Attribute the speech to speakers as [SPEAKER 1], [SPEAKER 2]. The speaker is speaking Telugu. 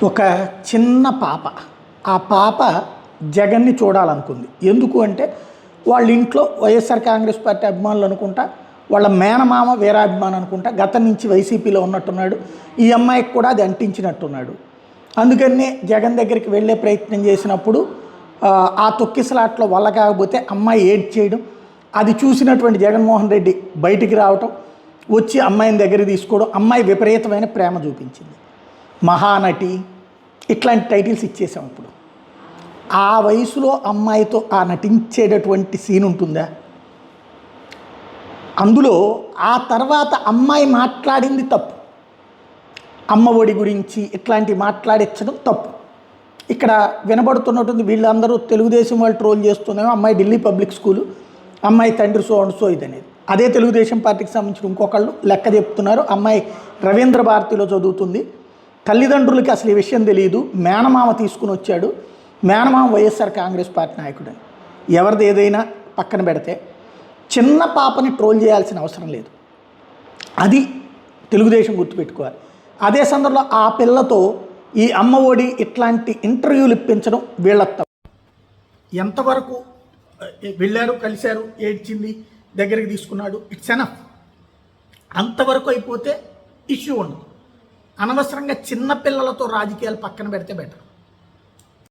[SPEAKER 1] ఒక చిన్న పాప ఆ పాప జగన్ని చూడాలనుకుంది. ఎందుకు అంటే వాళ్ళ ఇంట్లో వైఎస్ఆర్ కాంగ్రెస్ పార్టీ అభిమానులు అనుకుంటా, వాళ్ళ మేనమామ వీరాభిమానం అనుకుంటా, గతం నుంచి వైసీపీలో ఉన్నట్టున్నాడు. ఈ అమ్మాయికి కూడా అది అంటించినట్టున్నాడు. అందుకనే జగన్ దగ్గరికి వెళ్ళే ప్రయత్నం చేసినప్పుడు ఆ తొక్కిసలాట్లో వల్ల కాకపోతే అమ్మాయి ఏడ్ చేయడం, అది చూసినటువంటి జగన్మోహన్ రెడ్డి బయటికి రావటం, వచ్చి అమ్మాయిని దగ్గర తీసుకోవడం, అమ్మాయి విపరీతమైన ప్రేమ చూపించింది. మహానటి ఇట్లాంటి టైటిల్స్ ఇచ్చేసాం. ఇప్పుడు ఆ వయసులో అమ్మాయితో ఆ నటించేటటువంటి సీన్ ఉంటుందా? అందులో ఆ తర్వాత అమ్మాయి మాట్లాడింది తప్పు. అమ్మ ఒడి గురించి ఇట్లాంటివి మాట్లాడించడం తప్పు. ఇక్కడ వినబడుతున్నట్టుంది, వీళ్ళందరూ తెలుగుదేశం వాళ్ళు ట్రోల్ చేస్తున్నామో అమ్మాయి ఢిల్లీ పబ్లిక్ స్కూలు, అమ్మాయి తండ్రి సో అండ్ సో ఇదనేది. అదే తెలుగుదేశం పార్టీకి సంబంధించిన ఇంకొకళ్ళు లెక్క చెప్తున్నారు. అమ్మాయి రవీంద్ర భారతిలో చదువుతుంది. తల్లిదండ్రులకి అసలు ఈ విషయం తెలియదు. మేనమామ తీసుకుని వచ్చాడు. మేనమామ వైఎస్ఆర్ కాంగ్రెస్ పార్టీ నాయకుడు అని. ఎవరిది ఏదైనా పక్కన పెడితే చిన్న పాపని ట్రోల్ చేయాల్సిన అవసరం లేదు. అది తెలుగుదేశం గుర్తుపెట్టుకోవాలి. అదే సందర్భంలో ఆ పిల్లతో ఈ అమ్మ ఒడి ఇట్లాంటి ఇంటర్వ్యూలు ఇప్పించడం వీళ్ళ తప్పు. ఎంతవరకు వెళ్ళారు, కలిశారు, ఏడ్చింది, దగ్గరికి తీసుకున్నాడు, ఇట్స్ ఎనఫ్. అంతవరకు అయిపోతే ఇష్యూ ఉండదు. అనవసరంగా చిన్న పిల్లలతో రాజకీయాలు పక్కన పెడితే బెటర్.